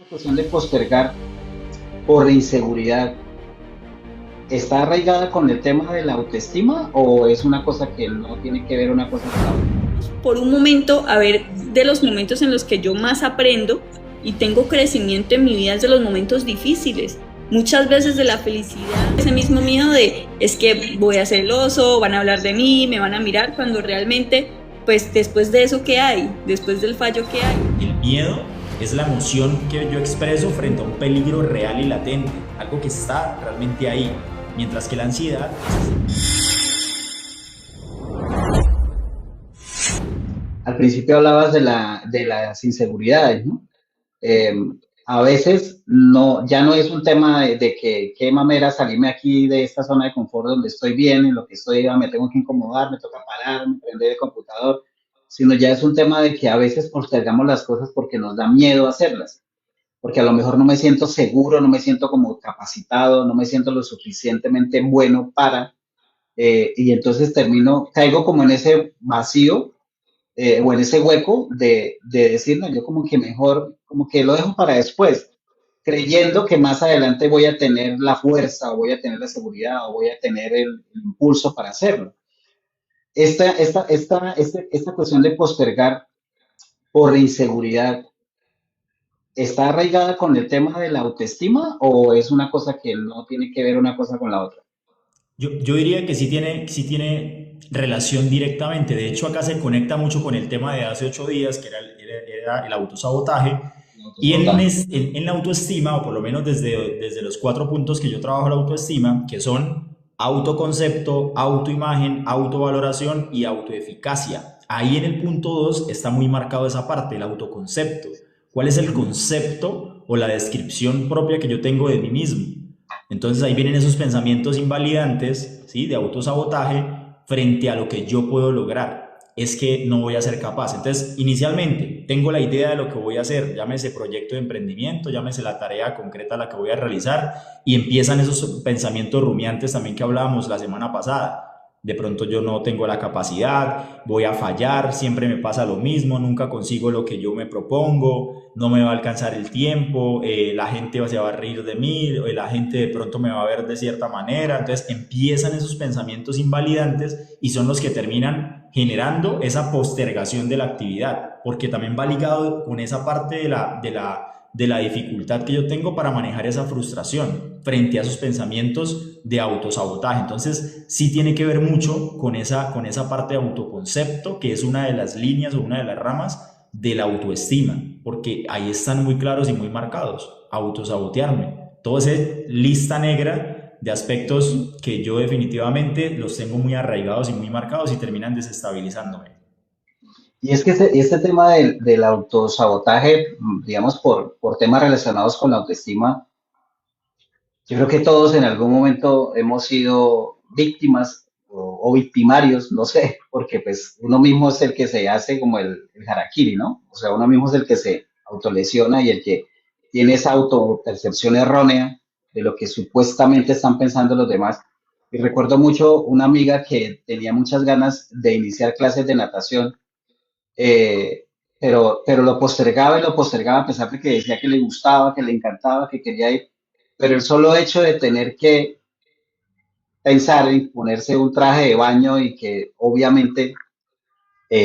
La cuestión de postergar por inseguridad, ¿está arraigada con el tema de la autoestima o es una cosa que no tiene que ver una cosa con la otra? Por un momento, a ver, de los momentos en los que yo más aprendo y tengo crecimiento en mi vida es de los momentos difíciles. Muchas veces de la felicidad, ese mismo miedo de es que voy a ser el oso, van a hablar de mí, me van a mirar, cuando realmente, pues después de eso, ¿qué hay? Después del fallo, ¿qué hay? El miedo es la emoción que yo expreso frente a un peligro real y latente, algo que está realmente ahí, mientras que la ansiedad Al principio hablabas de las inseguridades, ¿no? Eh, a veces no, ya no es un tema de que qué mamera salirme aquí de esta zona de confort donde estoy bien, en lo que estoy, me tengo que incomodar, me toca pararme, prender el computador, sino ya es un tema de que a veces postergamos las cosas porque nos da miedo hacerlas, porque a lo mejor no me siento seguro, no me siento como capacitado, no me siento lo suficientemente bueno para, y entonces caigo como en ese vacío o en ese hueco de decir, no, yo como que mejor, como que lo dejo para después, creyendo que más adelante voy a tener la fuerza o voy a tener la seguridad o voy a tener el impulso para hacerlo. Esta cuestión de postergar por inseguridad, ¿está arraigada con el tema de la autoestima o es una cosa que no tiene que ver una cosa con la otra? yo diría que sí tiene relación directamente. De hecho, acá se conecta mucho con el tema de hace 8 días, que era el autosabotaje. El Y autosabotaje. en la autoestima, o por lo menos desde los 4 puntos que yo trabajo la autoestima, que son autoconcepto, autoimagen, autovaloración y autoeficacia. Ahí en el punto 2 está muy marcado esa parte, el autoconcepto. ¿Cuál es el Ujú. concepto o la descripción propia que yo tengo de mí mismo? Entonces ahí vienen esos pensamientos invalidantes, ¿sí? De autosabotaje frente a lo que yo puedo lograr. Es que no voy a ser capaz. Entonces, inicialmente tengo la idea de lo que voy a hacer, llámese proyecto de emprendimiento, llámese la tarea concreta a la que voy a realizar, y empiezan esos pensamientos rumiantes también que hablábamos la semana pasada. De pronto yo no tengo la capacidad, voy a fallar, siempre me pasa lo mismo, nunca consigo lo que yo me propongo, no me va a alcanzar el tiempo, la gente se va a reír de mí, la gente de pronto me va a ver de cierta manera. Entonces empiezan esos pensamientos invalidantes y son los que terminan generando esa postergación de la actividad, porque también va ligado con esa parte de la dificultad que yo tengo para manejar esa frustración frente a esos pensamientos de autosabotaje. Entonces, sí tiene que ver mucho con esa parte de autoconcepto, que es una de las líneas o una de las ramas de la autoestima, porque ahí están muy claros y muy marcados. Autosabotearme. Todo ese lista negra de aspectos que yo definitivamente los tengo muy arraigados y muy marcados y terminan desestabilizándome. Y es que este tema del autosabotaje, digamos, por temas relacionados con la autoestima, yo creo que todos en algún momento hemos sido víctimas o victimarios, no sé, porque pues uno mismo es el que se hace como el harakiri, ¿no? O sea, uno mismo es el que se autolesiona y el que tiene esa autopercepción errónea de lo que supuestamente están pensando los demás. Y recuerdo mucho una amiga que tenía muchas ganas de iniciar clases de natación, eh, pero lo postergaba y lo postergaba a pesar de que decía que le gustaba, que le encantaba, que quería ir, pero el solo hecho de tener que pensar en ponerse un traje de baño y que obviamente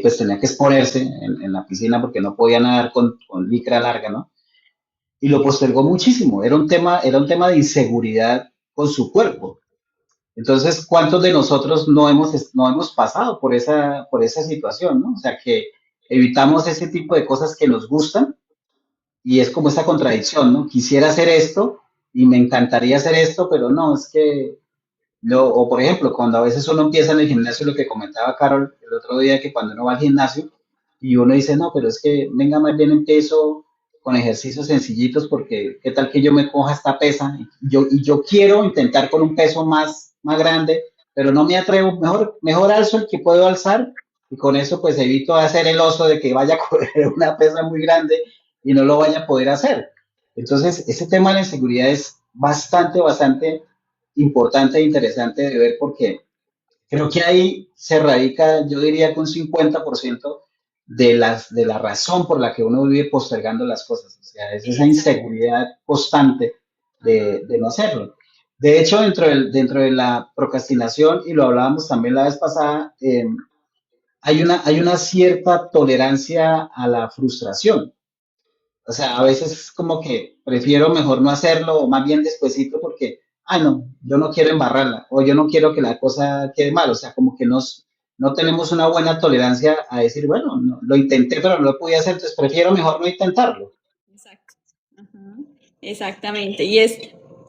pues tenía que exponerse en la piscina porque no podía nadar con licra larga, ¿no? Y lo postergó muchísimo, era un tema de inseguridad con su cuerpo. Entonces, ¿cuántos de nosotros no hemos pasado por esa situación, ¿no? O sea, que evitamos ese tipo de cosas que nos gustan y es como esa contradicción, ¿no? Quisiera hacer esto y me encantaría hacer esto, pero no, es que, no, o por ejemplo, cuando a veces uno empieza en el gimnasio, lo que comentaba Carol el otro día, que cuando uno va al gimnasio y uno dice, no, pero es que venga, más bien empiezo con ejercicios sencillitos porque qué tal que yo me coja esta pesa y yo quiero intentar con un peso más grande, pero no me atrevo, mejor alzo el que puedo alzar y con eso pues evito hacer el oso de que vaya a coger una pesa muy grande y no lo vaya a poder hacer. Entonces, ese tema de la inseguridad es bastante importante e interesante de ver porque creo que ahí se radica, yo diría que un 50% de la razón por la que uno vive postergando las cosas. O sea, es esa inseguridad constante de no hacerlo. De hecho, dentro de la procrastinación, y lo hablábamos también la vez pasada, hay una cierta tolerancia a la frustración. O sea, a veces es como que prefiero mejor no hacerlo, o más bien despuesito porque, ah, no, yo no quiero embarrarla, o yo no quiero que la cosa quede mal. O sea, como que no tenemos una buena tolerancia a decir, bueno, lo intenté, pero no lo pude hacer, entonces prefiero mejor no intentarlo. Exacto. Ajá, exactamente. Y es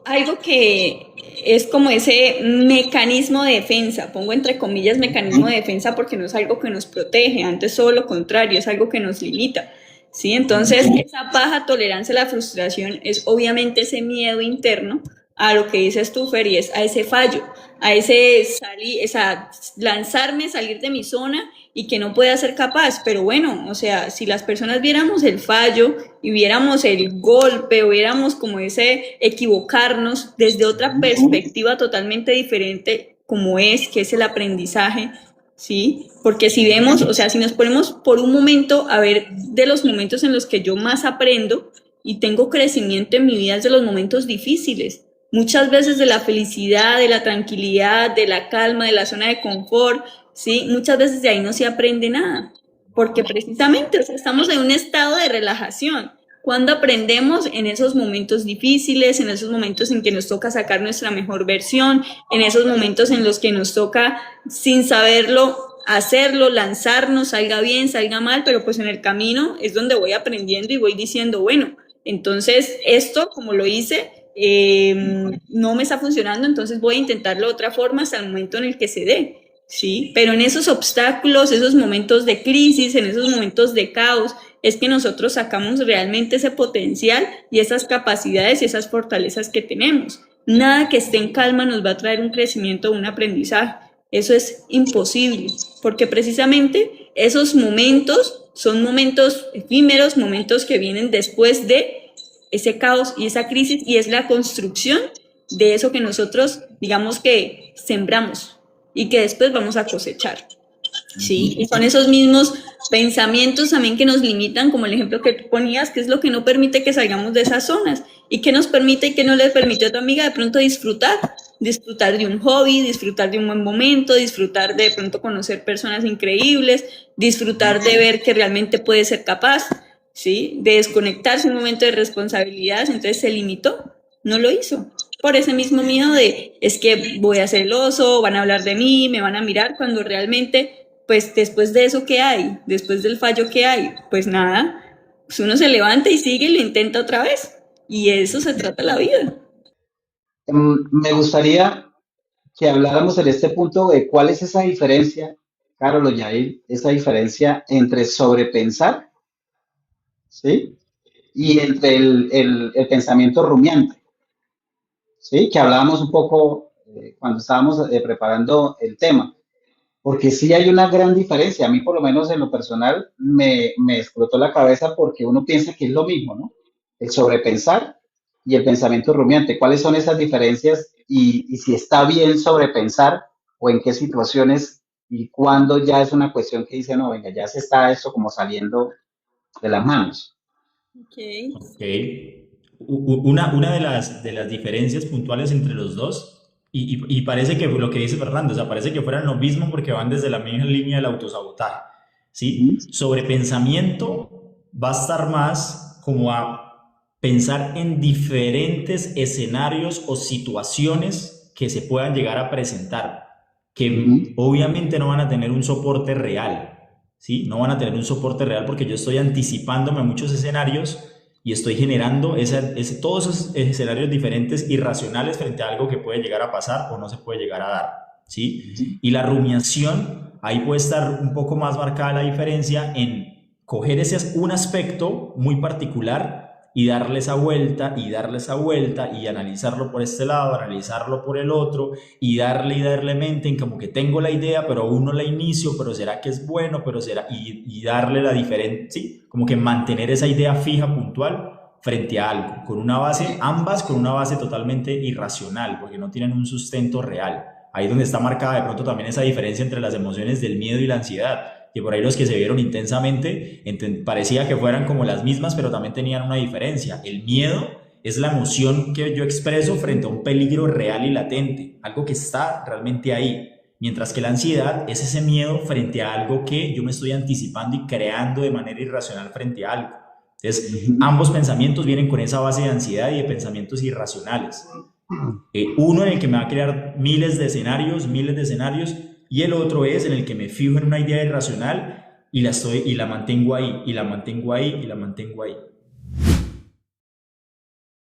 algo que es como ese mecanismo de defensa, pongo entre comillas mecanismo de defensa porque no es algo que nos protege, antes todo lo contrario, es algo que nos limita. ¿Sí? Entonces, esa baja tolerancia a la frustración es obviamente ese miedo interno a lo que dices tú, Fer, y es a ese fallo, a ese salir, esa lanzarme, salir de mi zona y que no pueda ser capaz. Pero bueno, o sea, si las personas viéramos el fallo y viéramos el golpe o viéramos como ese equivocarnos desde otra perspectiva totalmente diferente, como es, que es el aprendizaje, ¿sí? Porque si vemos, o sea, si nos ponemos por un momento a ver de los momentos en los que yo más aprendo y tengo crecimiento en mi vida es de los momentos difíciles. Muchas veces de la felicidad, de la tranquilidad, de la calma, de la zona de confort, ¿sí? Muchas veces de ahí no se aprende nada, porque precisamente, o sea, estamos en un estado de relajación. Cuando aprendemos en esos momentos difíciles, en esos momentos en que nos toca sacar nuestra mejor versión, en esos momentos en los que nos toca, sin saberlo, hacerlo, lanzarnos, salga bien, salga mal, pero pues en el camino es donde voy aprendiendo y voy diciendo, bueno, entonces esto, como lo hice, no me está funcionando, entonces voy a intentarlo de otra forma hasta el momento en el que se dé. Sí, pero en esos obstáculos, esos momentos de crisis, en esos momentos de caos, es que nosotros sacamos realmente ese potencial y esas capacidades y esas fortalezas que tenemos. Nada que esté en calma nos va a traer un crecimiento o un aprendizaje. Eso es imposible, porque precisamente esos momentos son momentos efímeros, momentos que vienen después de ese caos y esa crisis, y es la construcción de eso que nosotros, digamos que sembramos y que después vamos a cosechar. Sí, y son esos mismos pensamientos también que nos limitan, como el ejemplo que tú ponías, que es lo que no permite que salgamos de esas zonas y que nos permite y que no le permite a tu amiga de pronto disfrutar de un hobby, disfrutar de un buen momento, disfrutar de pronto conocer personas increíbles, disfrutar de ver que realmente puede ser capaz, ¿sí? De desconectarse un momento de responsabilidades. Entonces se limitó, no lo hizo. Por ese mismo miedo de, es que voy a ser el oso, van a hablar de mí, me van a mirar, cuando realmente, pues después de eso, ¿qué hay? Después del fallo, ¿qué hay? Pues nada, pues uno se levanta y sigue y lo intenta otra vez. Y eso se trata la vida. Me gustaría que habláramos en este punto de cuál es esa diferencia, Carol o Yair, esa diferencia entre sobrepensar, ¿sí? Y entre el pensamiento rumiante, ¿sí? Que hablábamos un poco cuando estábamos preparando el tema. Porque sí hay una gran diferencia. A mí, por lo menos en lo personal, me explotó la cabeza porque uno piensa que es lo mismo, ¿no? El sobrepensar y el pensamiento rumiante. ¿Cuáles son esas diferencias? Y si está bien sobrepensar o en qué situaciones y cuándo ya es una cuestión que dice, no, venga, ya se está esto como saliendo de las manos. Okay. Ok. Una de las diferencias puntuales entre los dos, y parece que lo que dice Fernando, o sea, parece que fueran lo mismo porque van desde la misma línea del autosabotaje, ¿sí? Sobre pensamiento va a estar más como a pensar en diferentes escenarios o situaciones que se puedan llegar a presentar, que obviamente no van a tener un soporte real, ¿sí? No van a tener un soporte real porque yo estoy anticipándome a muchos escenarios y estoy generando todos esos escenarios diferentes irracionales frente a algo que puede llegar a pasar o no se puede llegar a dar, ¿sí? Y la rumiación, ahí puede estar un poco más marcada la diferencia en coger un aspecto muy particular y darle esa vuelta y darle esa vuelta y analizarlo por este lado, analizarlo por el otro y darle mente en como que tengo la idea pero aún no la inicio, pero será que es bueno, pero será, y darle la diferencia, ¿sí? Como que mantener esa idea fija, puntual frente a algo, con una base, ambas con una base totalmente irracional porque no tienen un sustento real. Ahí es donde está marcada de pronto también esa diferencia entre las emociones del miedo y la ansiedad, que por ahí los que se vieron intensamente parecía que fueran como las mismas, pero también tenían una diferencia. El miedo es la emoción que yo expreso frente a un peligro real y latente, algo que está realmente ahí, mientras que la ansiedad es ese miedo frente a algo que yo me estoy anticipando y creando de manera irracional frente a algo. Entonces, ambos pensamientos vienen con esa base de ansiedad y de pensamientos irracionales. Uno en el que me va a crear miles de escenarios, y el otro es en el que me fijo en una idea irracional y la mantengo ahí, y la mantengo ahí, y la mantengo ahí.